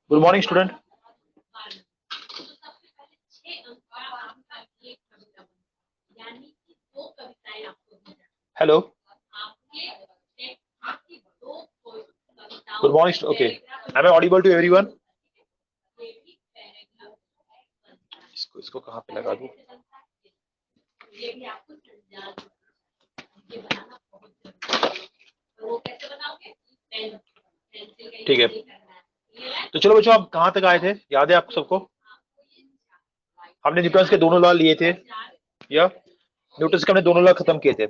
Good morning student. Hello, good morning. Okay, I am audible to everyone? इसको कहाँ पे लगा दूं? ठीक है, तो चलो बच्चों, आप कहाँ तक आए थे? याद है आपको सबको? हमने न्यूटन के दोनों लॉ लिए थे, या न्यूटन के हमने दोनों लॉ खत्म किए थे।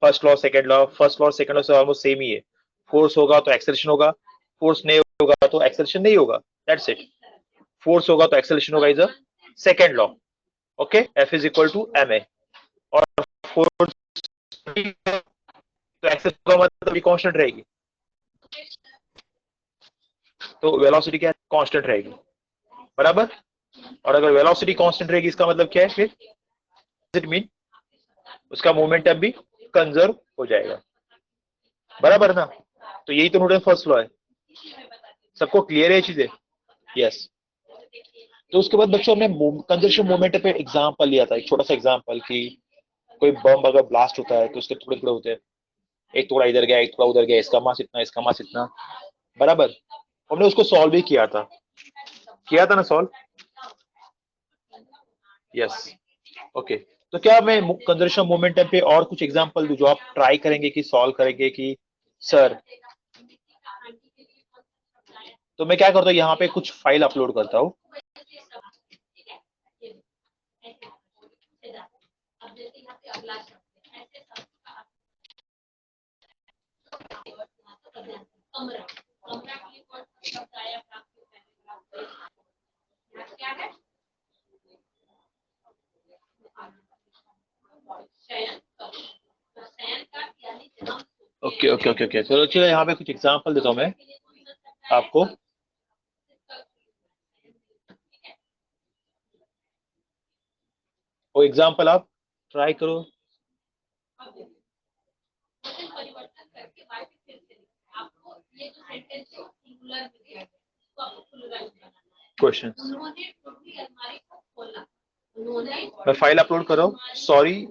First law, second law. First law second law से ऑलमोस्ट सेम ही है। फोर्स होगा तो एक्सेलरेशन होगा, फोर्स नहीं होगा तो एक्सेलरेशन नहीं होगा। That's it. फोर्स होगा तो एक्सेलरेशन होगा, is a second law. Okay, F is equal to ma। और फोर्स तो एक्सेलरेशन होगा मतलब कांस्टेंट रहेगी, तो वेलोसिटी क्या कांस्टेंट रहेगी, बराबर। और अगर वेलोसिटी कांस्टेंट रहेगी इसका मतलब क्या है? फिर इट मीन उसका मोमेंटम भी कंजर्व हो जाएगा, बराबर ना। तो यही तो न्यूटन फर्स्ट लॉ है। सबको क्लियर है ये चीजें? यस। तो उसके बाद बच्चों हमने कंजर्वेशन मोमेंटम पे एग्जांपल लिया था, एक छोटा सा एग्जांपल कि कोई बम अगर ब्लास्ट होता है तो उसके टुकड़े टुकड़े होते हैं, एक टुकड़ा इधर गया, एक टुकड़ा उधर गया, इसका मास इतना, इसका मास इतना, बराबर। हमने उसको सॉल्व भी किया था ना सॉल्व? यस। ओके, तो क्या मैं कंजर्वेशन मोमेंटम पे और कुछ एग्जांपल दूं जो आप ट्राई करेंगे कि सॉल्व करेंगे कि सर? तो मैं क्या करता हूँ, यहाँ पे कुछ फाइल अपलोड करता हूँ। ओके ओके ओके ओके, चलो चलो, यहाँ पे कुछ एग्जांपल देता हूँ मैं आपको। वो एग्जांपल आप ट्राई करो। क्वेश्चन मैं फाइल अपलोड कर रहा हूँ। Sorry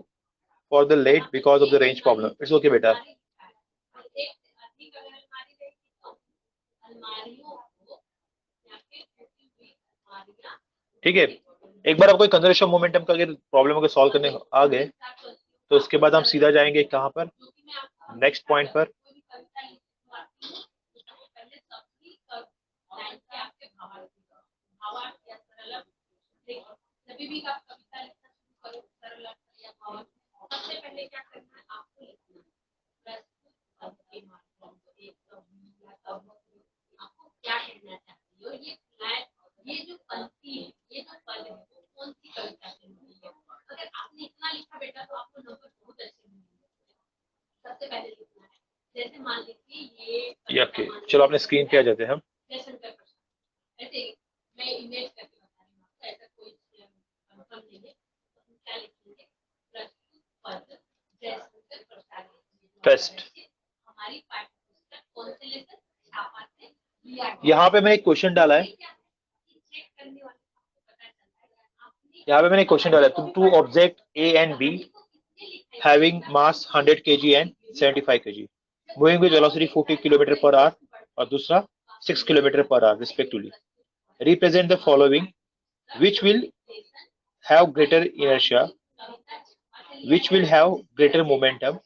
for the late because of the range problem. It's okay बेटा। ठीक है, एक बार आपको कंजर्वेशन मोमेंटम का अगर प्रॉब्लम अगर सॉल्व करने आ गए तो उसके बाद हम सीधा जाएंगे कहाँ पर? नेक्स्ट पॉइंट पर। चलो अपने स्क्रीन पे आ जाते हैं हम। फेस्ट। यहाँ पे मैंने एक क्वेश्चन डाला है, यहाँ पे मैंने क्वेश्चन डाला है, two object A and B having mass 100 kg and 75 kg moving with velocity 40 km per hour और दूसरा 6 km per hour respectively. Represent the following, which will have greater inertia, which will have greater momentum,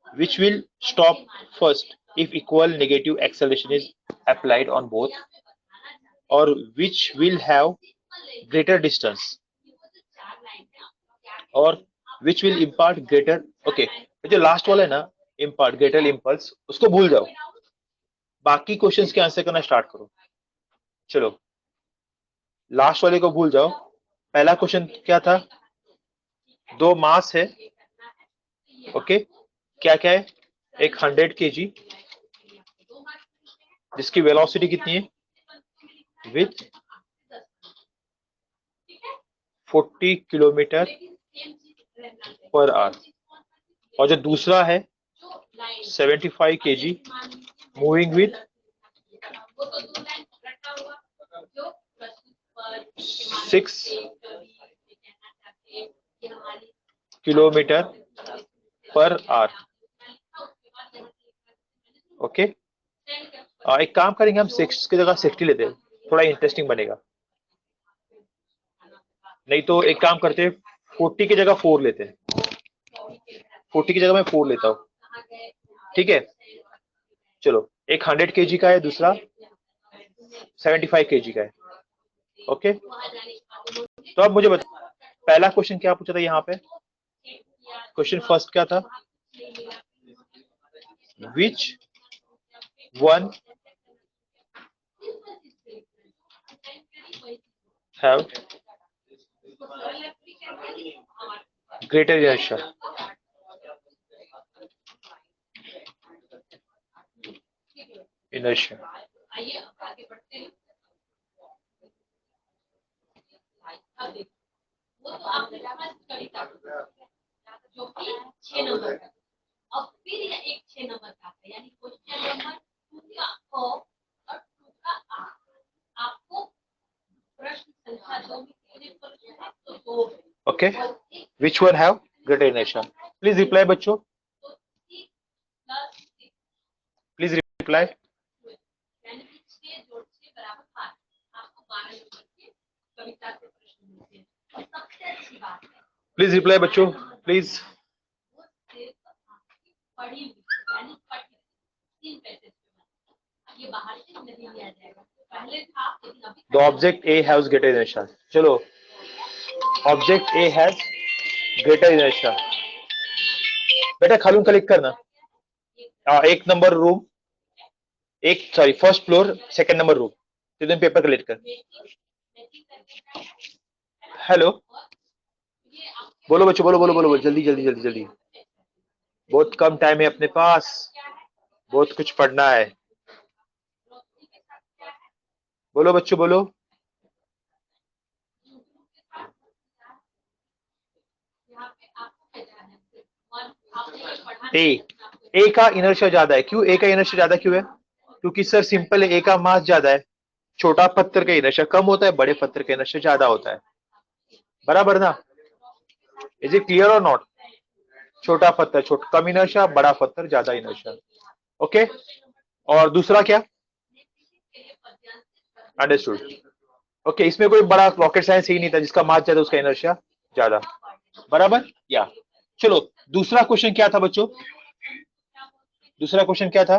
which will stop first if equal negative acceleration is applied on both, or which will have greater distance, or which will impart greater, okay, जो last वाला है ना, impart greater impulse, उसको भूल जाओ, बाकी questions के answer करना स्टार्ट करो। चलो लास्ट वाले को भूल जाओ। पहला क्वेश्चन क्या था? दो मास है, ओके, क्या क्या है? एक 100 kg जिसकी वेलोसिटी कितनी है? विथ 40 किलोमीटर पर आवर, और जो दूसरा है 75 kg moving with 6 kilometre per our. Okay, एक काम करेंगे हम 6 की जगह 60 लेते हैं, थोड़ा इंटरेस्टिंग बनेगा। नहीं तो एक काम करते हैं, 40 की जगह 4 लेते हैं, 40 की जगह मैं 4 लेता हूँ, ठीक है। चलो, एक 100 kg का है, दूसरा 75 kg का है। ओके, तो अब मुझे बता, पहला क्वेश्चन क्या पूछा था यहाँ पे? क्वेश्चन फर्स्ट क्या था? Which one have greater inertia? inertia Okay, which one have greater inertia? Please reply बच्चों, please reply. Please reply बच्चों, please. The object A has greater inertia. चलो, object A has greater inertia. बेटा खालून click करना। एक number room, first floor, second number room, तो paper collect कर। Hello, बोलो बच्चों, बोलो बोलो बोलो, जल्दी जल्दी जल्दी जल्दी, बहुत कम टाइम है अपने पास, बहुत कुछ पढ़ना है। बोलो बच्चों बोलो। ए का इनर्शिया ज्यादा है, क्यों? ए का इनर्शिया ज्यादा क्यों है? क्योंकि सर सिंपल है, ए का मास ज्यादा है, छोटा पत्थर का इनर्शिया कम होता है, बड़े पत्थर का इनर्शिया ज्यादा होता है, बराबर ना? इज इट क्लियर और नॉट? छोटा पत्थर कम इनर्शिया, बड़ा पत्थर ज्यादा इनर्शिया। ओके, और दूसरा क्या? अंडरस्टूड। ओके, इसमें कोई बड़ा रॉकेट साइंस ही नहीं था, जिसका मास ज्यादा उसका इनर्शिया ज्यादा, बराबर? या चलो, दूसरा क्वेश्चन क्या था बच्चों? दूसरा क्वेश्चन क्या था?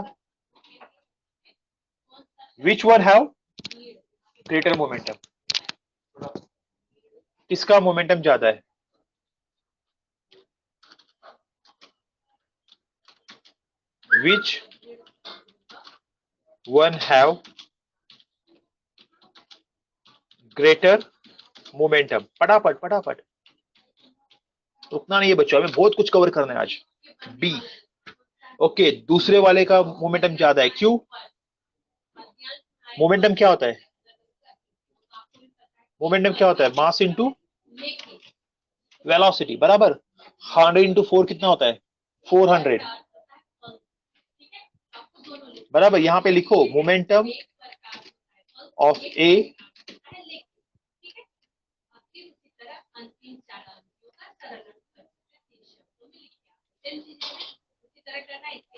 Which one have greater momentum? किसका मोमेंटम ज्यादा है? Which one have greater momentum? फटाफट फटाफट, रुकना नहीं है बच्चों, हमें बहुत कुछ कवर करना है आज। बी। ओके, दूसरे वाले का मोमेंटम ज्यादा है, क्यों? मोमेंटम क्या होता है? मोमेंटम क्या होता है? मास इनटू वेलोसिटी, बराबर। 100 इंटू 4 कितना होता है? 400, बराबर। यहां पे लिखो momentum of A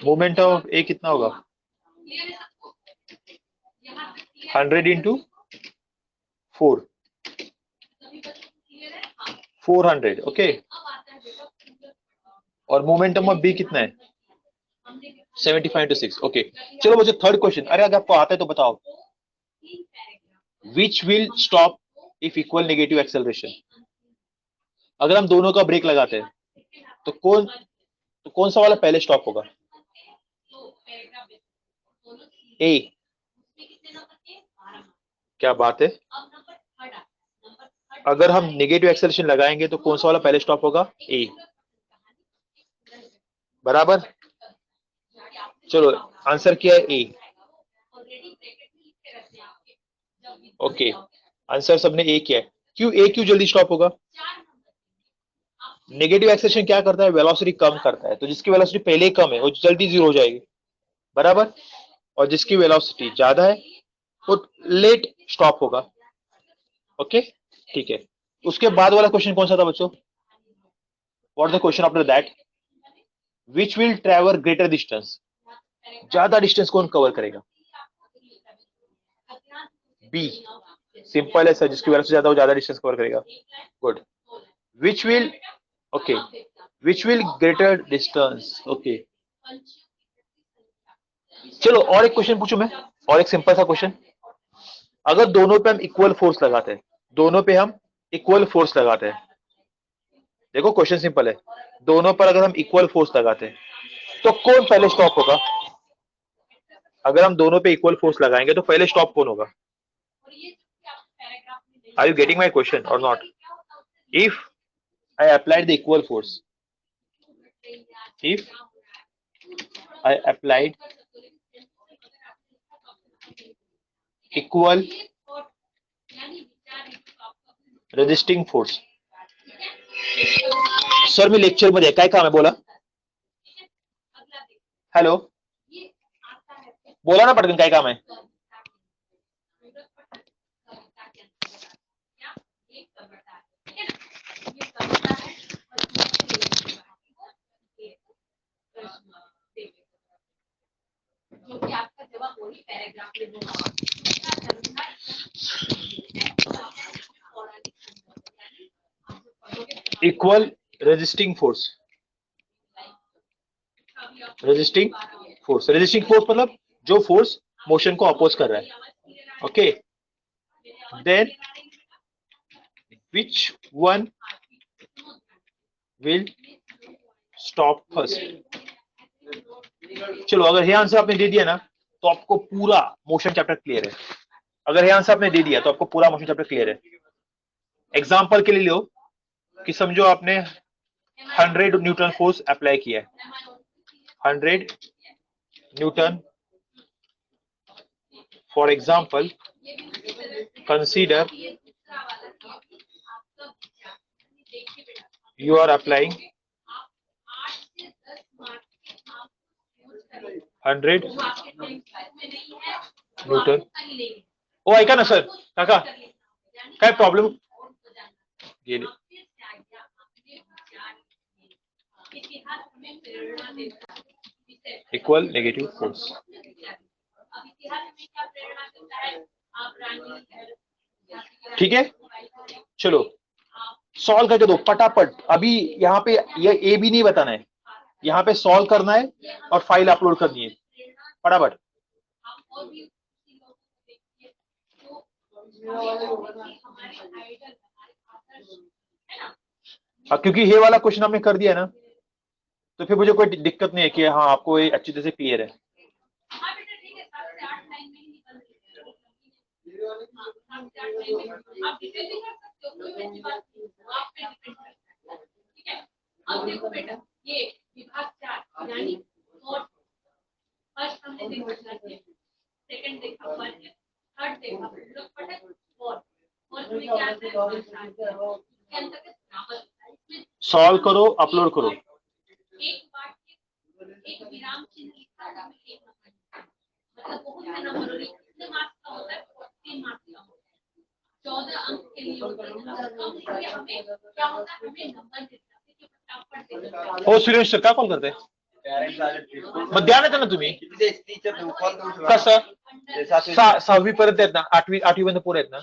momentum of A कितना होगा? 100 इंटू 4, 400। ओके, और मोमेंटम ऑफ बी कितना है? 75 इंटू 6। ओके, चलो बच्चों थर्ड क्वेश्चन। अरे अगर आपको आता है तो बताओ। Which will stop if equal negative acceleration? अगर हम दोनों का ब्रेक लगाते हैं तो कौन सा वाला पहले स्टॉप होगा? ए। क्या बात है, अगर हम नेगेटिव एक्सेलरेशन लगाएंगे तो कौन सा वाला पहले स्टॉप होगा? ए, बराबर। चलो, आंसर क्या है? ए। ओके, आंसर सबने ए किया है। क्यों ए क्यों जल्दी स्टॉप होगा? नेगेटिव एक्सेलरेशन क्या करता है? वेलोसिटी कम करता है, तो जिसकी वेलोसिटी पहले ही कम है वो जल्दी जीरो हो जाएगी, बराबर। और जिसकी वेलोसिटी ज्यादा है वो लेट स्टॉप होगा। ओके, ठीक है। उसके बाद वाला क्वेश्चन कौन सा था बच्चों? What the question after that? Which will travel greater distance? ज्यादा डिस्टेंस कौन कवर करेगा? बी। सिंपल है सर, जिसकी वेलोसिटी ज्यादा हो ज्यादा डिस्टेंस कवर करेगा। Good. Which will, okay, which will greater distance, okay. चलो और एक क्वेश्चन पूछूं मैं, और एक सिंपल सा क्वेश्चन। अगर दोनों पे हम इक्वल फोर्स लगाते हैं, दोनों पे हम इक्वल फोर्स लगाते हैं, देखो क्वेश्चन सिंपल है, दोनों पर अगर हम इक्वल फोर्स लगाते हैं तो कौन पहले स्टॉप होगा? अगर हम दोनों पे इक्वल फोर्स लगाएंगे तो पहले स्टॉप कौन होगा? Are you getting my question or not? If I applied the equal force, if I applied equal resisting force, sir मी लेक्चर मध्ये काय काम आहे बोला? हॅलो, बोला ना पटकन, काय काम आहे? Equal resisting force, resisting force, resisting force मतलब जो फोर्स मोशन को अपोज कर रहा है। Okay, then which one will stop first? चलो अगर ये आंसर आपने दे दिया ना तो आपको पूरा मोशन चैप्टर क्लियर है। अगर ये आंसर आपने दे दिया तो आपको पूरा मोशन चैप्टर क्लियर है। एग्जांपल के लिए लो कि समझो आपने 100 न्यूटन फोर्स अप्लाई किया है, 100 newton. For example consider you are applying 100 newton. ओ ऐका ना सर, काका काय प्रॉब्लेम गेले? इक्वल नेगेटिव फोर्स, ठीक है। चलो सॉल्व करके दो फटाफट, अभी यहाँ पे ये ए भी नहीं बताना है, यहाँ पे सॉल्व करना है और फाइल अपलोड करनी है फटाफट। क्योंकि ये वाला क्वेश्चन आपने कर दिया ना तो फिर मुझे कोई दिक्कत नहीं है कि हाँ आपको ये अच्छी तरह से क्लियर है। अब देखो बेटा, ये विभाग 4 यानी फर्स्ट हमने देखा सेकंड देखा थर्ड देखा और क्या सॉल्व करो, अपलोड करो। एक विराम चिन्ह लिखा है, मतलब बहुत से नंबर और कितने मार्क्स का होता है? 3 मार्क्स का होता है, 14 अंक के लिए होता है। हमें क्या होता है, हमें नंबर देता है। हो सुरेश सर का कॉल करते मग द्या ना तुम्ही कसं 6वी पर्यंत आहेत ना, 8वी पर्यंत पोरं आहेत ना,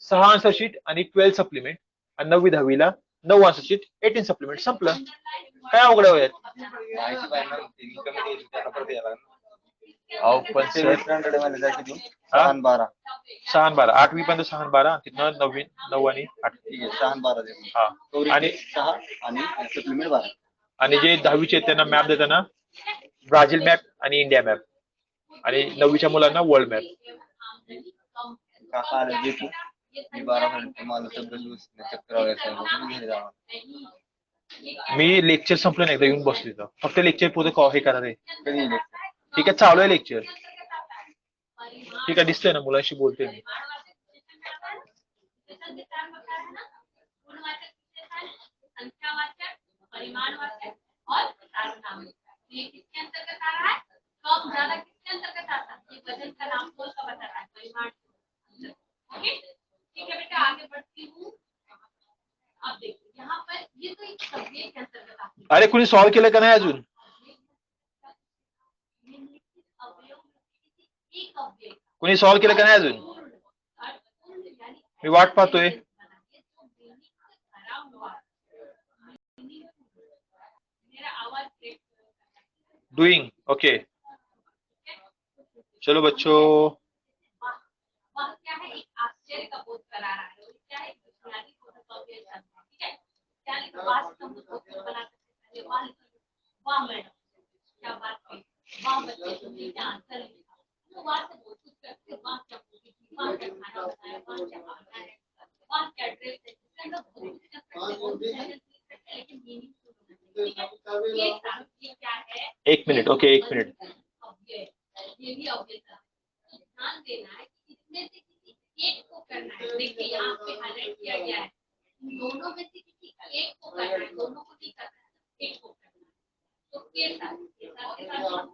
6 आन्सर शीट आणि 12 सप्लिमेंट आणि 9वी 10वीला 9 आन्सर शीट 18 सप्लिमेंट, संपलं। काय अवघड आहे? पण 6 आणि 12 8वी पर्यंत 6 आणि 12 तिथनं 9वी 9 आणि 8 6 आणि 12 हा आणि 6 आणि सप्लिमेंट 12 आणि जे 10वीचे आहेत त्यांना मॅप देताना ब्राझील मॅप आणि इंडिया मॅप आणि 9वीच्या मुलांना वर्ल्ड मॅप। मी लेक्चर संपलं नाही, एकदा येऊन बसलो इथं, फक्त लेक्चर पुढे हे करा रे। ठीक आहे, चालू आहे लेक्चर, ठीक आहे, दिसतंय ना मुलांशी बोलते मी। संख्यावाचक, परिमाणवाचक और सार्वनामिक। ये किसके अंतर्गत आ रहा है? कम ज्यादा किसके अंतर्गत आता है? ये वजन का नाम कौन सा बता रहा है? परिमाण। ओके, ठीक है बेटा, आगे बढ़ती हूँ। अब देखिए यहाँ पर ये तो एक सब्जेक्ट के अंतर्गत आती है। अरे कुणी सॉल्व केलं का नाही अजून? कुणी सॉल्व केलं का नाही अजून? मी वाट पाहतोय. Doing okay. चलो बच्चों, वह क्या है? एक आश्चर्य का बोध करा रहा है। क्या है? बुनियादी शब्द, ठीक है? क्या लिखा? वाह स्तंभ को बना सकते हैं। वाह मैडम, क्या बात है, वाह बच्चे तुमने क्या आंसर लिखा। तो वाह से बहुत कुछ करते हैं। वाह क्या बोली, वाह क्या खाना बनाया, वाह क्या खाना है, वाह क्या ड्रेस है, इसके अंदर बहुत कुछ कर सकते हैं, लेकिन मीनिंगफुल होना चाहिए। ये क्या है? 1 मिनट. Okay 1 minute. ये भी अव्यय था। तो ध्यान देना है कि इसमें से किसी एक को करना है। देखिए यहाँ पे हाईलाइट किया गया है, दोनों में से किसी एक को करना है, दोनों को नहीं करना है, एक को करना है। तो के साथ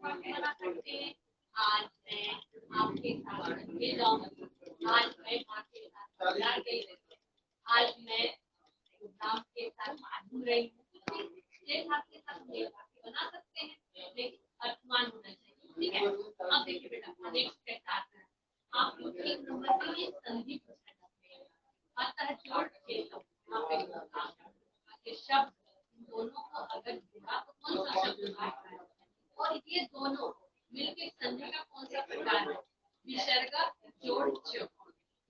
बना सकते हैं। आज मैं आपके साथ ये जाऊंगी, आज मैं माँ के साथ बाजार गई, आज मैं गुलाम के साथ माधुर रही हूँ। के साथ बना सकते हैं, लेकिन अर्थमान होना चाहिए। ठीक है, अब देखिए बेटा नेक्स्ट कैसा आता है। आप लोग एक नंबर के लिए संधि पूछना चाहते हैं। अतः जोड़ के शब्द दोनों को अगर जोड़ा तो कौन सा शब्द आता है? और ये दोनों मिलकर संधि का कौन सा प्रकार है? विसर्ग जोड़ च।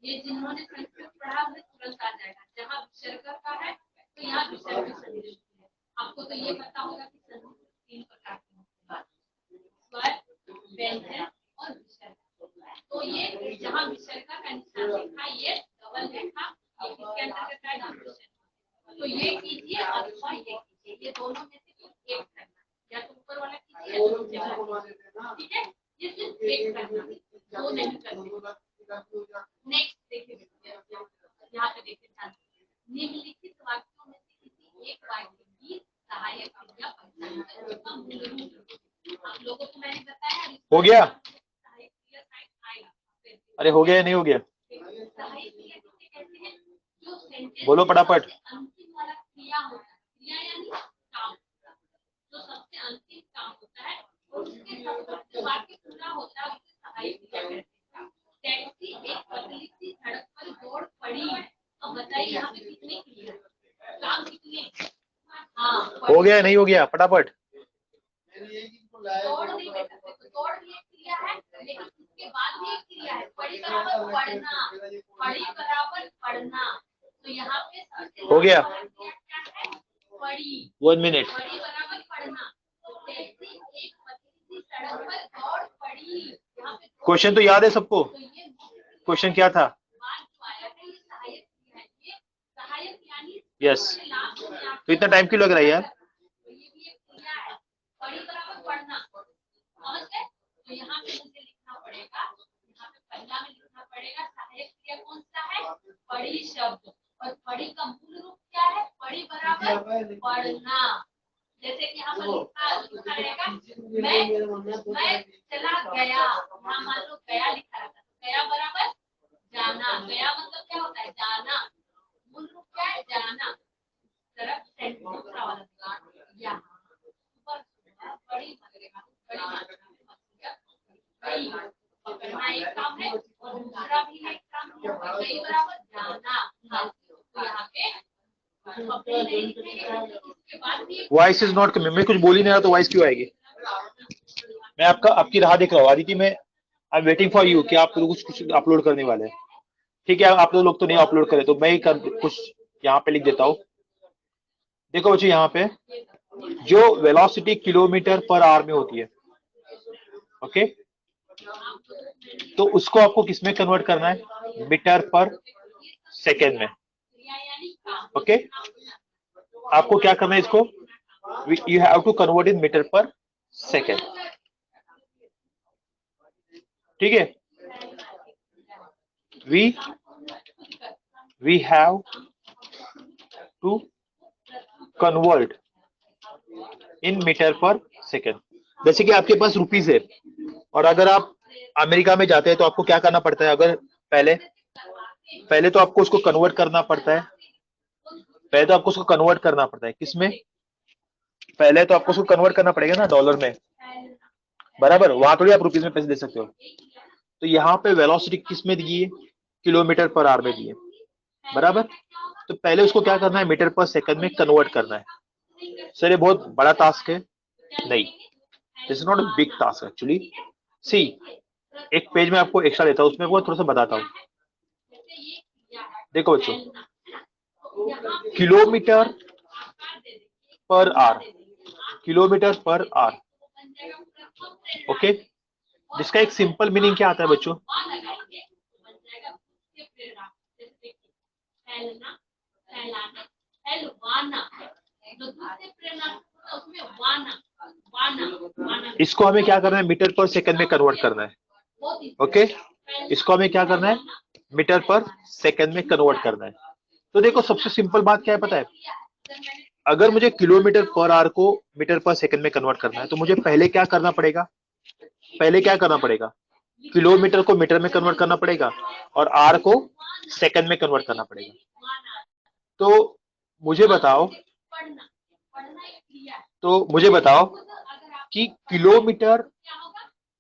ये जिन्होंने संस्कृत पढ़ा है तुरंत आ जाएगा। जहाँ विसर्ग का है तो यहाँ विसर्ग संधि है। आपको तो ये पता होगा कि संधि 3 प्रकार की होती है, स्वर, व्यंजन और विसर्ग। तो ये जहाँ विसर्ग का निशान लिखा, ये डबल रेखा, ये किसके अंतर्गत आएगा? विसर्ग। तो ये कीजिए अथवा ये कीजिए, ये दोनों में से कुछ एक करना, या तो ऊपर वाला कीजिए या नीचे वाला। ठीक है, ये सिर्फ एक करना, दो नहीं करना। नेक्स्ट देखिए, यहाँ पे देखिए निम्नलिखित वाक्यों में से किसी एक वाक्य की सहायक क्रिया पहचानना मूल रूप। आप लोगों को मैंने बताया हो गया? सहायक क्रिया आएगा। अरे हो गया या नहीं हो गया? सहायक क्रिया किसे कहते हैं? जो सेंटेंस बोलो फटाफट. अंतिम वाला क्रिया होता है, क्रिया यानी काम, जो सबसे अंतिम काम होता है और उसके साथ वाक्य पूरा होता है, उसे सहायक क्रिया कहते हैं। टैक्सी एक पतली सी सड़क पर दौड़ पड़ी। अब बताइए यहाँ पे कितने क्रिया, काम कितने? हाँ, हो गया नहीं हो गया? फटाफट. दौड़ नहीं बेटा, तो दौड़ भी एक क्रिया है, लेकिन उसके बाद भी एक क्रिया है, पढ़ी बराबर पढ़ना, पढ़ी बराबर पढ़ना। तो यहाँ पे हो गया? क्या है? पढ़ी। 1 मिनट. पढ़ी बराबर पढ़ना। तो टैक्सी एक पतली सी सड़क पर दौड़ पड़ी। यहाँ पे क्वेश्चन तो याद है सबको? तो ये क्वेश्चन क्या था? सहायक यानी यस. तो इतना टाइम क्यों लग रहा है यार? तो ये भी एक क्रिया है, पढ़ी बराबर पढ़ना, समझ गए? तो यहाँ पे मुझे लिखना पड़ेगा, यहाँ पे पहला में लिखना पड़ेगा सहायक क्रिया कौन सा है? पढ़ी शब्द। और पढ़ी का मूल रूप क्या है? पढ़ी बराबर पढ़ना। जैसे कि यहाँ पर लिखा रहेगा मैं चला गया, यहाँ मान लो गया लिखा रहता है, गया बराबर जाना। गया मतलब क्या होता है? जाना। मूल रूप क्या है? जाना। तरफ सेंट दूसरा वाला यहाँ बड़ी पकड़ना एक काम है और दूसरा भी एक काम है, कई बराबर जाना। तो यहाँ पे वॉइस इज नॉट कमिंग. मैं कुछ बोल ही नहीं रहा तो वॉइस क्यों आएगी? मैं आपकी राह देख रहा हूँ आदिति. मैं I am waiting for you कि आप लोग कुछ अपलोड करने वाले हैं. ठीक है, आप लोग तो नहीं अपलोड करें तो मैं ही कुछ यहाँ पे लिख देता हूँ. देखो बच्चों, यहाँ पे जो वेलोसिटी किलोमीटर पर आवर में होती है, ओके, तो उसको आपको किसमें कन्वर्ट करना है? मीटर पर सेकेंड में. ओके, आपको क्या करना है इसको? You have to convert in metre पर सेकेंड. ठीक है, we have to convert in metre पर सेकेंड। जैसे कि आपके पास रुपीज है और अगर आप अमेरिका में जाते हैं तो आपको क्या करना पड़ता है, अगर पहले पहले तो आपको उसको कन्वर्ट करना पड़ता है, पहले तो आपको उसको कन्वर्ट करना पड़ता है किसमें, पहले तो आपको उसको कन्वर्ट करना पड़ेगा ना डॉलर में, बराबर, वहां थोड़ी आप रुपीज में पैसे दे सकते हो। तो यहाँ पे वेलोसिटी किस में दी है, किलोमीटर पर आवर में दी है, बराबर। तो पहले उसको क्या करना है, मीटर पर सेकंड में कन्वर्ट करना है। सर ये बहुत बड़ा टास्क है, नहीं, this is not a big task actually. See, एक पेज में आपको एक्स्ट्रा देता हूँ, उसमें वो थोड़ा सा बताता हूँ। देखो बच्चों, kilometre per our, kilometre per our, okay. जिसका एक सिंपल मीनिंग क्या आता है बच्चों, इसको हमें क्या करना है, मीटर पर सेकंड में कन्वर्ट करना है, ओके। इसको हमें क्या करना है, मीटर पर सेकंड में कन्वर्ट करना है। तो देखो सबसे सिंपल बात क्या है पता है, अगर मुझे किलोमीटर पर आवर को मीटर पर सेकंड में कन्वर्ट करना है तो मुझे पहले क्या करना पड़ेगा, पहले क्या करना पड़ेगा, किलोमीटर को मीटर में कन्वर्ट करना पड़ेगा और आर को सेकंड में कन्वर्ट करना पड़ेगा। तो मुझे बताओ, कि किलोमीटर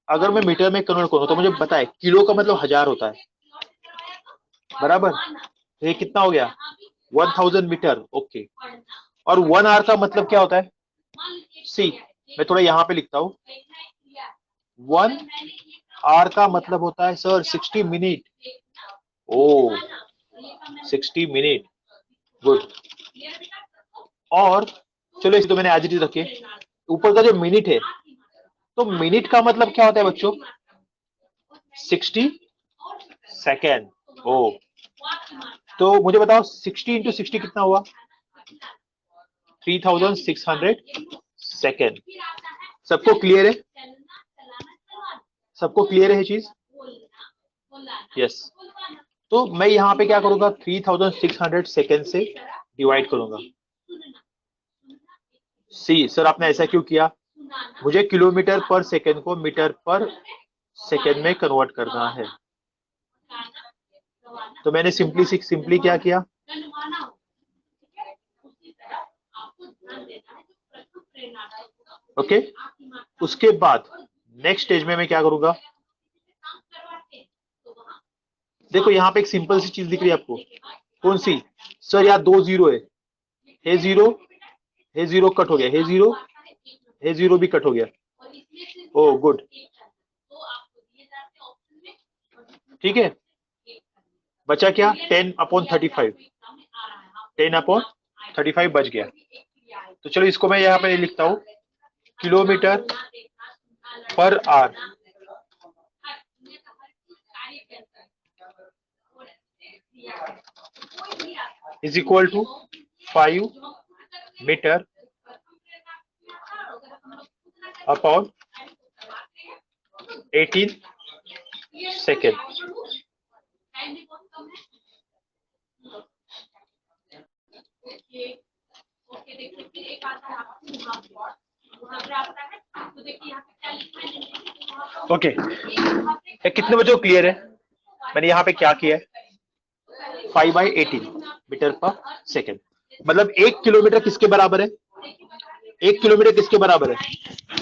अगर मैं मीटर में कन्वर्ट करूं तो मुझे बताए किलो का मतलब 1000 होता है, बराबर। तो ये कितना हो गया, 1000 मीटर, ओके। और 1 आवर का मतलब क्या होता है, सी मैं थोड़ा यहाँ पे लिखता हूं, 1 आवर का मतलब होता है सर 60 मिनट, ओ 60 मिनट, गुड। और चलो इसे तो मैंने एज इट इज रखे, ऊपर का जो मिनट है, तो मिनट का मतलब क्या होता है बच्चों, 60 सेकेंड, ओ। तो मुझे बताओ 60 इंटू 60 कितना हुआ, 3600 सेकेंड। सबको क्लियर है, सबको क्लियर है ये चीज, यस। तो मैं यहाँ पे क्या करूंगा, 3600 सेकेंड से डिवाइड करूंगा। सी सर आपने ऐसा क्यों किया, मुझे किलोमीटर पर सेकेंड को मीटर पर सेकेंड में कन्वर्ट करना है। तो मैंने सिंपली क्या किया, ओके। उसके बाद नेक्स्ट स्टेज में मैं क्या करूंगा, देखो यहाँ पे एक सिंपल सी चीज दिख रही है आपको, कौन सी, सर यहाँ 2 जीरो है, हे जीरो कट हो गया, हे जीरो भी कट हो गया, ओ गुड, ठीक है। बचा क्या, 10/35, 10/35 बच गया। तो चलो इसको मैं यहाँ पे लिखता हूं, kilometre per hour is equal to 5 metre upon 18 second. Okay, कितने बच्चों क्लियर है, मैंने यहाँ पे क्या किया है, 5/18 मीटर पर सेकेंड। मतलब 1 किलोमीटर किसके बराबर है, 1 किलोमीटर किसके बराबर है,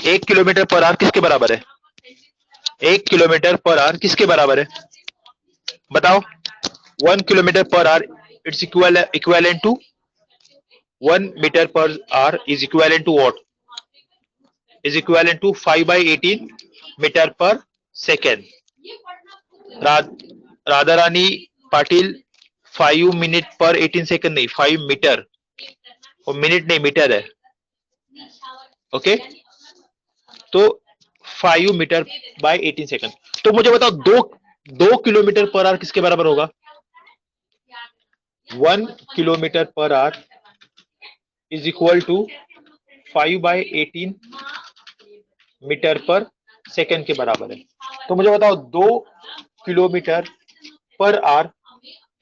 1 किलोमीटर पर आवर किसके बराबर है, 1 किलोमीटर पर आवर किसके बराबर है, बताओ। 1 kilometre per hour it's equivalent to 1 metre per hour is equivalent to what, is equivalent to 5/18 metre पर second. Radha Rani Patil 5 minute per 18 second नहीं, 5 मीटर, और मिनट नहीं मीटर है, ओके। तो 5 मीटर बाय 18 सेकेंड। तो मुझे बताओ 2 किलोमीटर पर आवर किसके बराबर होगा, 1 kilometre per hour is equal to 5/18 metre पर सेकेंड के बराबर है। तो मुझे बताओ 2 किलोमीटर पर आवर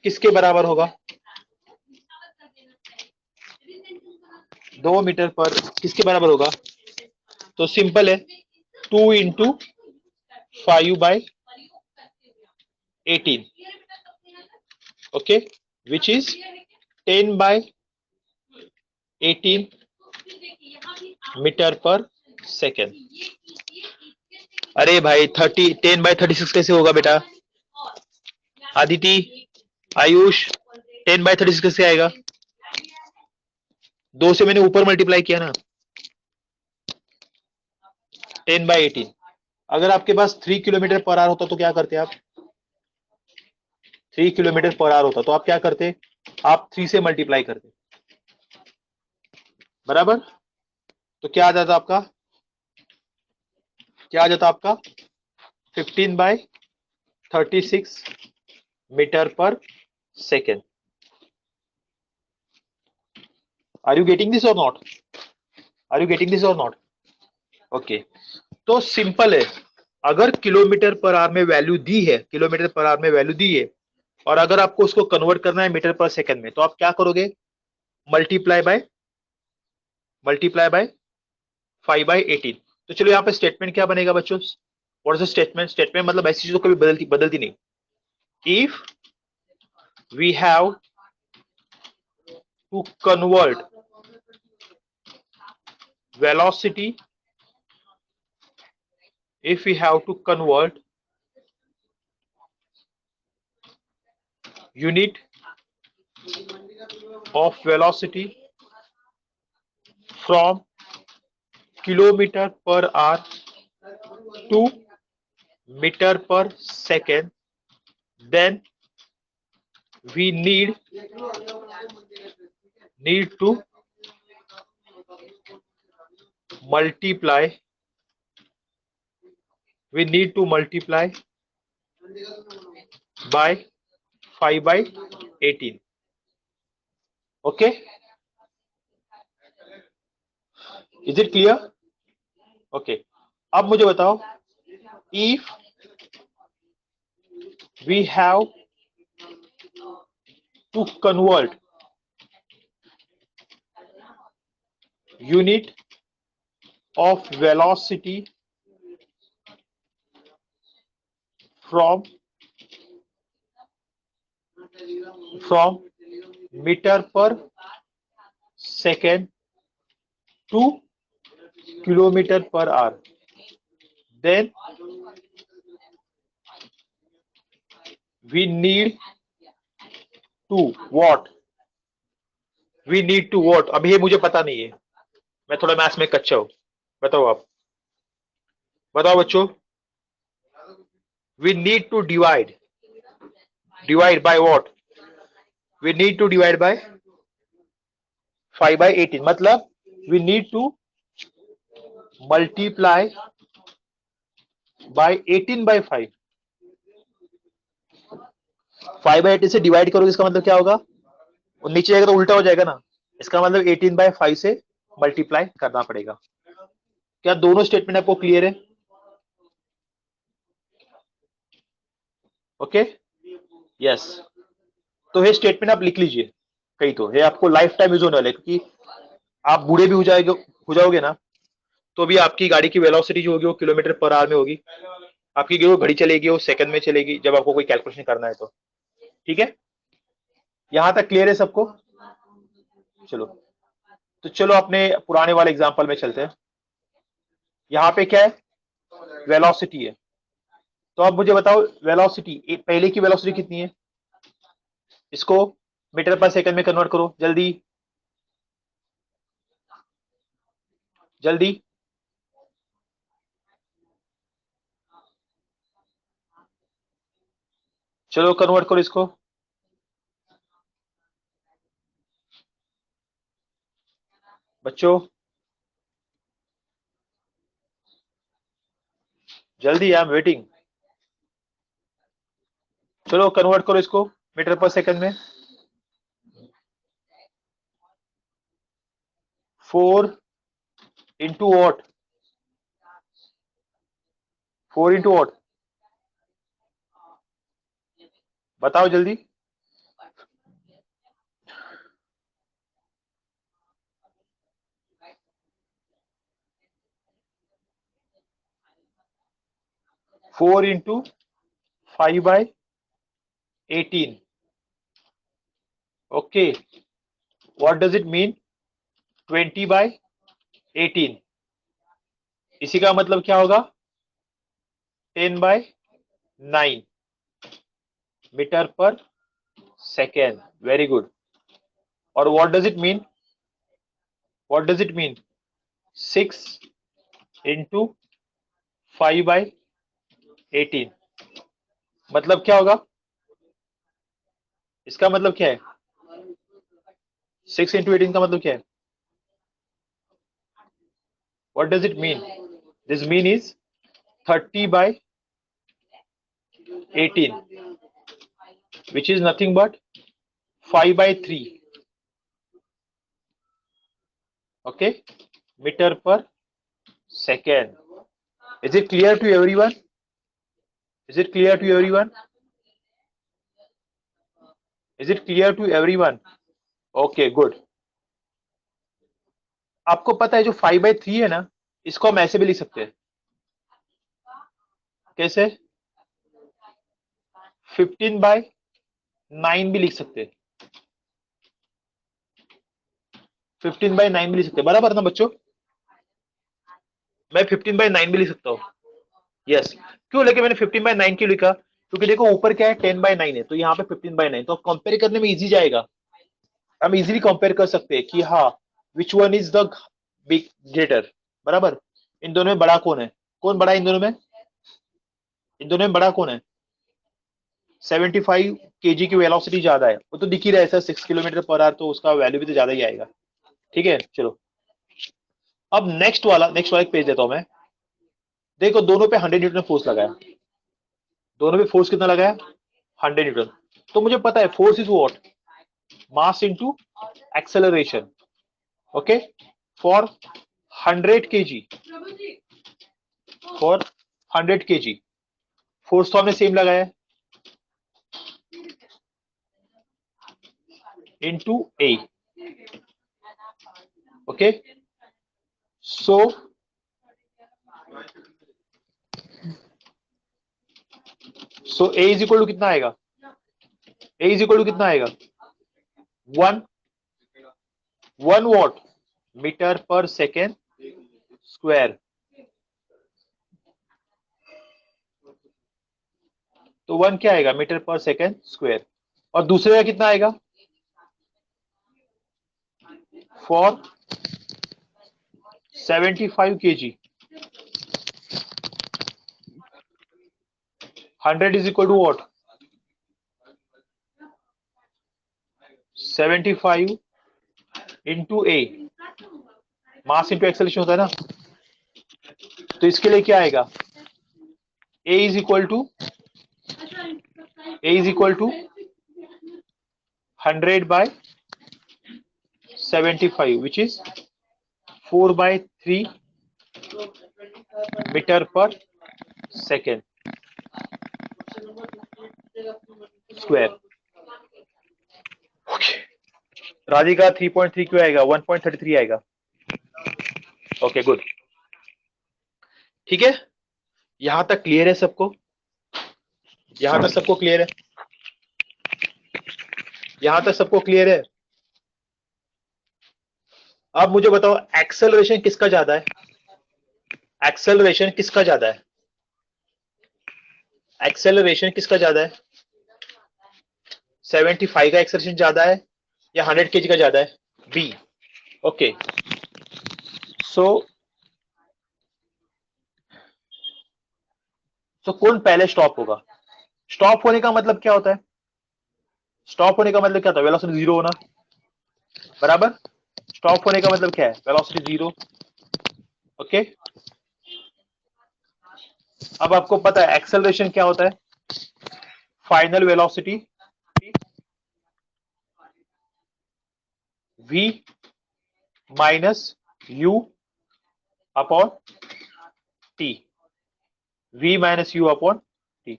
किसके बराबर होगा, 2 मीटर पर किसके बराबर होगा? तो सिंपल है, 2 into 5/18, okay, which is 10/18 metre पर सेकेंड। अरे भाई 10/36 कैसे होगा बेटा? आदिति, आयुष, 10/36 कैसे आएगा? 2 से मैंने ऊपर मल्टीप्लाई किया ना, 10/18। अगर आपके पास 3 किलोमीटर पर आवर होता तो क्या करते आप? 3 किलोमीटर पर आवर होता तो आप क्या करते? आप 3 से मल्टीप्लाई करते, बराबर। तो क्या आ जाता आपका? क्या आ जाता आपका? 15/36 मीटर पर second. Are you getting this or not? Are you getting this or not? Okay, तो सिंपल है, अगर किलोमीटर पर आवर में वैल्यू दी है, किलोमीटर पर आवर में वैल्यू दी है, और अगर आपको उसको कन्वर्ट करना है मीटर पर सेकंड में, तो आप क्या करोगे? Multiply by 5/18। तो चलो यहाँ पे स्टेटमेंट क्या बनेगा बच्चों? What is the statement? Statement मतलब ऐसी चीजों कभी बदलती नहीं। If we have to convert velocity, if we have to convert unit of velocity from kilometer per hour to meter per second, then we need to multiply, by 5/18, okay? Is it clear? Okay, अब मुझे बताओ, if we have to convert unit of velocity from meter per second to kilometer per hour, then we need to what? We need to what? अब ये मुझे पता नहीं है, मैं थोड़ा मैथ्स में कच्चा हूं। बताओ आप, बताओ बच्चों। We need to divide by what? We need to divide by 5/18, मतलब we need to multiply by 18/5। 5/18 से डिवाइड करोगे, इसका मतलब क्या होगा? और नीचे जाएगा तो उल्टा हो जाएगा ना, इसका मतलब 18/5 से मल्टीप्लाई करना पड़ेगा। क्या दोनों स्टेटमेंट आपको क्लियर है? Okay, yes. तो ये स्टेटमेंट आप लिख लीजिए कहीं, तो ये आपको लाइफ टाइम यूज होने वाला है, क्योंकि आप बूढ़े भी हो जाओगे ना, तो भी आपकी गाड़ी की वेलोसिटी जो होगी वो किलोमीटर पर आवर में होगी। आपकी जो घड़ी चलेगी वो सेकंड में चलेगी, जब आपको कोई कैलकुलेशन करना है तो। ठीक है, यहां तक क्लियर है सबको? चलो, तो चलो अपने पुराने वाले एग्जांपल में चलते हैं। यहाँ पे क्या है? वेलोसिटी है। तो अब मुझे बताओ, वेलोसिटी, पहले की वेलोसिटी कितनी है? इसको मीटर पर सेकंड में कन्वर्ट करो, जल्दी जल्दी। चलो कन्वर्ट करो इसको। बच्चों जल्दी, आई एम वेटिंग। चलो कन्वर्ट करो इसको मीटर पर सेकंड में। 4 इंटू वॉट? 4 into what? बताओ जल्दी। 4 into 5 by 18. Okay, what does it mean? 20 by 18. इसी का मतलब क्या होगा? 10 by 9 मीटर पर सेकेंड. Very good. और what does it mean? What does it mean? 6 into 5 by 18. मतलब क्या होगा? इसका मतलब क्या है? 6 into 18 का मतलब क्या है? What does it mean? This mean is 30 by 18, which is nothing but 5 by 3. Okay, meter per second. Is it clear to everyone? Is it clear to everyone? Is it clear to everyone? Okay, good. आपको पता है जो 5 by 3 है ना, इसको हम ऐसे भी लिख सकते हैं. कैसे? 15 by 9 भी लिख सकते हैं. 15 by 9 भी लिख सकते हैं. बराबर ना बच्चों? मैं 15 by 9 भी लिख सकता हूँ. यस. क्यों लेके मैंने 15 by 9 क्यों लिखा? क्योंकि देखो ऊपर क्या है 10 by 9 है, तो यहाँ पे 15 by 9, तो कंपेयर करने में इजी जाएगा. हम इजीली कंपेयर कर सकते हैं कि हाँ which one is the big greater. बराबर. इन दोनों में बड़ा कौन है? कौन बड़ा है इन दोनों में? इन दोनों में बड़ा कौन है? 75 kg की वेलोसिटी ज्यादा है, वो तो दिख ही रहा है सर, 6 किलोमीटर पर आवर, तो उसका वैल्यू भी तो ज्यादा ही आएगा. ठीक है, चलो अब नेक्स्ट वाला एक पेज देता हूं मैं. देखो दोनों पे 100 न्यूटन फोर्स लगाया. दोनों पे फोर्स कितना लगाया? 100 न्यूटन. तो मुझे पता है force is what? Mass into acceleration. Okay, for 100 kg. For 100 kg force तो हमने सेम लगाया है, into A. Okay, so A is equal to कितना आएगा? A is equal to कितना आएगा? 1 watt मीटर पर सेकेंड स्क्वायर. तो 1 क्या आएगा? मीटर पर सेकेंड स्क्वायर. और दूसरे का कितना आएगा? For 75 kg 100 is equal to what? 75 into A. Mass into acceleration होता है ना, तो इसके लिए क्या आएगा? A is equal to 100 by 75, which is 4 by 3 metre पर सेकेंड स्क्वायर. राधिका 3.3 क्यों आएगा? 1.33 आएगा. Okay good. ठीक है, यहां तक क्लियर है सबको? यहां तक सबको क्लियर है? यहां तक सबको क्लियर है? अब मुझे बताओ एक्सेलरेशन किसका ज्यादा है? एक्सेलरेशन किसका ज्यादा है? एक्सेलरेशन किसका ज्यादा है? 75 का एक्सेलरेशन ज्यादा है या 100 kg का ज्यादा है? बी. ओके, सो कौन पहले स्टॉप होगा? स्टॉप होने का मतलब क्या होता है? स्टॉप होने का मतलब क्या होता है? वेलोसिटी जीरो होना. बराबर. स्टॉप होने का मतलब क्या है? Velocity zero. ओके, अब आपको पता है एक्सेलरेशन क्या होता है? Final velocity v minus u upon t. v minus u upon t.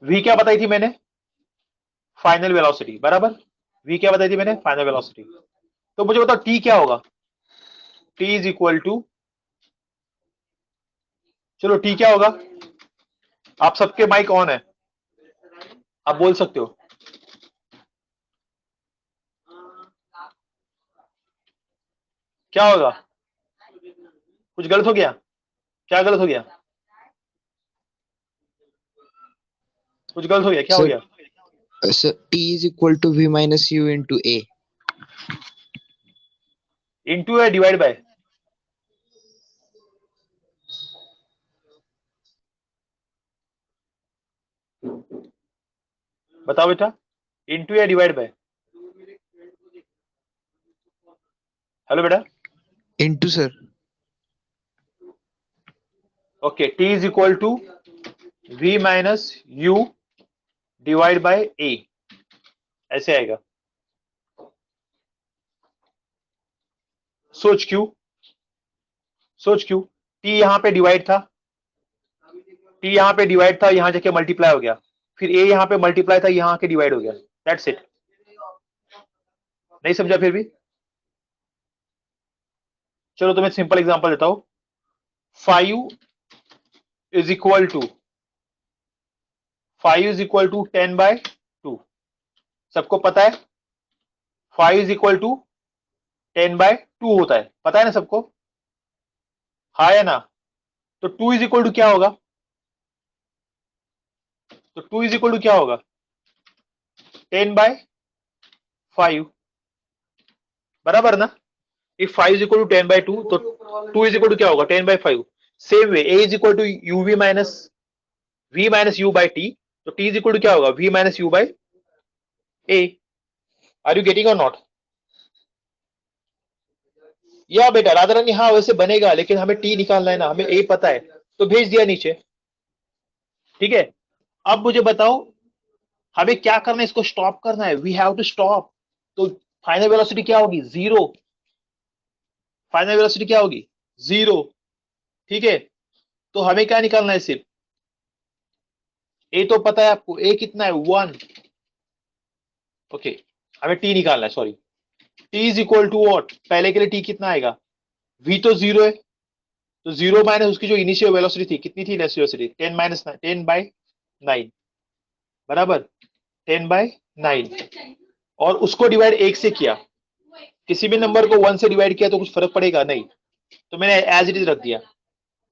v क्या बताई थी मैंने? Final velocity. बराबर. v क्या बताई थी मैंने? Final velocity. तो मुझे बताओ t क्या होगा? t इज इक्वल टू, चलो t क्या होगा? आप सबके माइक ऑन है, आप बोल सकते हो। क्या होगा? कुछ गलत हो गया? क्या गलत हो गया? कुछ गलत हो गया? क्या हो सर गया? Sir t is equal to v minus u into a. Into है डिवाइड बाय? बताओ बेटा, इनटू या डिवाइड बाय? हेलो बेटा। into sir. Okay, t is equal to v minus u divide by a, ऐसे आएगा। सोच क्यों, सोच क्यों? t यहां पे डिवाइड था, t यहां पे डिवाइड था, यहां जाके मल्टीप्लाई हो गया, फिर a यहां पे मल्टीप्लाई था, यहां के डिवाइड हो गया, दैट्स इट। नहीं समझा फिर भी? चलो तुम्हें सिंपल एग्जांपल देता हूं। 5 इज इक्वल टू 10 बाय 2। सबको पता है 5 इज इक्वल टू 10 बाय 2 होता है, पता है ना सबको? हाँ या ना? तो 2 इज इक्वल टू क्या होगा? तो 2 इज इक्वल टू क्या होगा? 10 बाय 5, बराबर ना? If 5 is equal to 10 by 2, तो 2 इज इक्वल टू क्या होगा? 10 by 5। Same way a is equal to uv minus v minus u by t, तो t इज इक्वल टू क्या होगा? v minus u by a। Are you getting और not? या बेटा राधा रानी, हाँ वैसे बनेगा, लेकिन हमें t निकालना है ना, हमें a पता है, तो भेज दिया नीचे। ठीक है, अब मुझे बताओ हमें क्या करना है, इसको स्टॉप करना है, वी हैव टू स्टॉप। तो फाइनल वेलोसिटी क्या होगी? जीरो। फाइनल वेलोसिटी क्या होगी? जीरो। ठीक है, तो हमें क्या निकालना है? सिर्फ ए तो पता है आपको, ए कितना है? 1। ओके, हमें टी निकालना है, sorry. T is equal to what? पहले के लिए टी कितना आएगा? वी तो जीरो है, तो जीरो माइनस उसकी जो इनिशियल वेलोसिटी थी, कितनी थी इनिशियल वेलोसिटी? 10 माइनस 10 बाय 9, बराबर 10 बाय 9। और उसको डिवाइड 1 से किया, किसी भी नंबर को 1 से डिवाइड किया तो कुछ फर्क पड़ेगा नहीं, तो मैंने एज इट इज रख दिया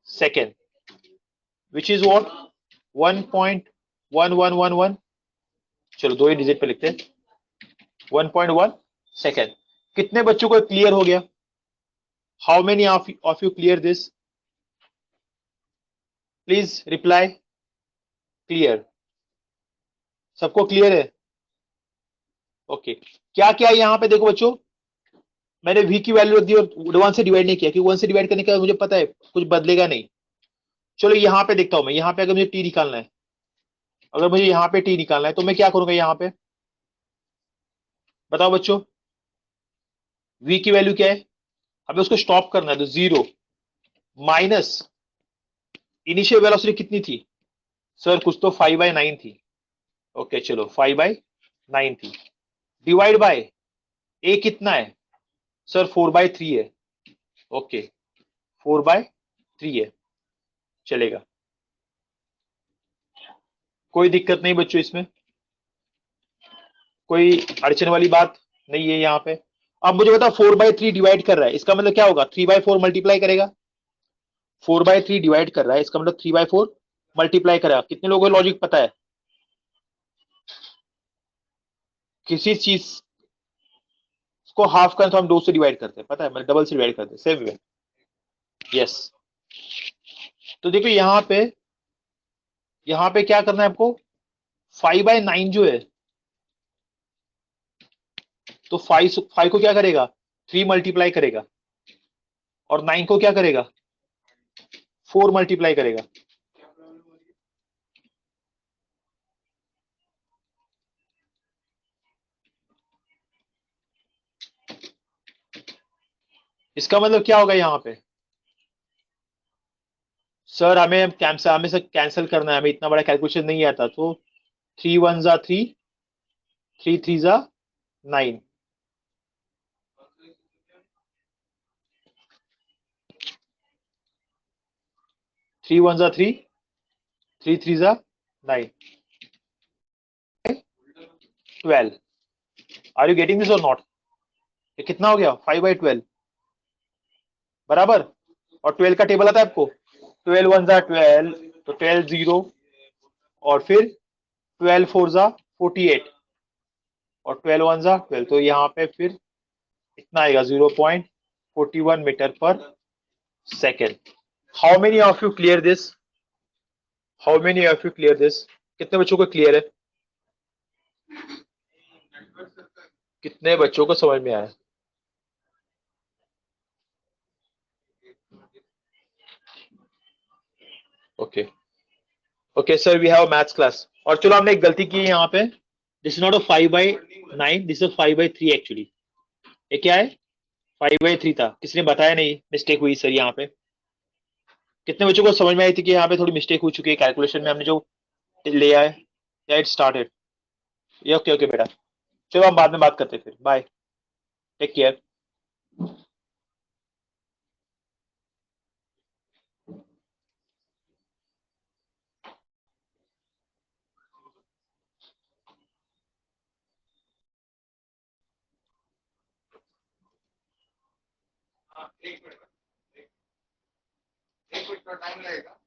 सेकेंड, विच इज वॉट? 1.1111। चलो दो ही डिजिट पे लिखते हैं, 1.1 सेकेंड। कितने बच्चों को क्लियर हो गया? How many of you clear this? Please reply clear. सबको क्लियर है? ओके, क्या क्या यहां पे देखो बच्चों, मैंने v की वैल्यू रख दी और 1 से डिवाइड नहीं किया, क्योंकि 1 से डिवाइड करने का मुझे पता है कुछ बदलेगा नहीं। चलो यहां पे देखता हूं मैं, यहां पे अगर मुझे t निकालना है, अगर मुझे यहां पे t निकालना है, तो मैं क्या करूंगा यहां पे? बताओ बच्चों, v की वैल्यू क्या है? हमें उसको स्टॉप करना है, तो जीरो माइनस इनिशियल वेलोसिटी कितनी थी? सर कुछ तो 5/9 थी। ओके चलो 5/9 थी, डिवाइड बाय ए कितना है? सर 4/3 है। ओके 4/3 है, चलेगा, कोई दिक्कत नहीं बच्चों, इसमें कोई अड़चन वाली बात नहीं है यहाँ पे। अब मुझे बताओ 4/3 डिवाइड कर रहा है, इसका मतलब क्या होगा? 3/4 मल्टीप्लाई करेगा। 4/3 डिवाइड कर रहा है, इसका मतलब 3/4 मल्टीप्लाई करेगा। कितने लोगों को लॉजिक पता है? किसी चीज को हाफ करना तो हम 2 से डिवाइड करते हैं, पता है, मतलब डबल से डिवाइड करते हैं, सेम वे। यस, तो देखो यहाँ पे क्या करना है आपको? 5/9 जो है, तो 5 को क्या करेगा? 3 मल्टीप्लाई करेगा, और 9 को क्या करेगा? 4 मल्टीप्लाई करेगा। इसका मतलब क्या होगा यहाँ पे? सर हमें से कैंसिल करना है, हमें इतना बड़ा कैलकुलेशन नहीं आता, तो 3 1 जा 3, 3 3 जा 9। 3 1 जा 3, 3 3 जा 9, 12. Are you getting this or not? ये कितना हो गया? 5/12 बराबर. और 12 का टेबल आता है आपको. 12 1 जा 12, तो 12 0, और फिर 12 4 जा 48, और 12 1 जा 12, तो यहाँ पे फिर इतना आएगा 0.41 मीटर पर second. How many of you clear this? How many of you clear this? कितने बच्चों को क्लियर है? कितने बच्चों को समझ में आया? Okay okay sir, we have maths class. और चलो, हमने एक गलती की है यहाँ पे. This is not a 5/9, this is 5/3 actually. ये क्या है? 5/3 था. किसने बताया? नहीं, मिस्टेक हुई सर यहाँ पे. कितने बच्चों को समझ में आई थी कि यहाँ पे थोड़ी मिस्टेक हो चुकी है कैलकुलेशन में, हमने जो ले आए? या इट स्टार्टेड? ओके ओके बेटा, चलो हम बाद में बात करते हैं फिर. Bye, take care. एक मिनट का टाइम लगेगा.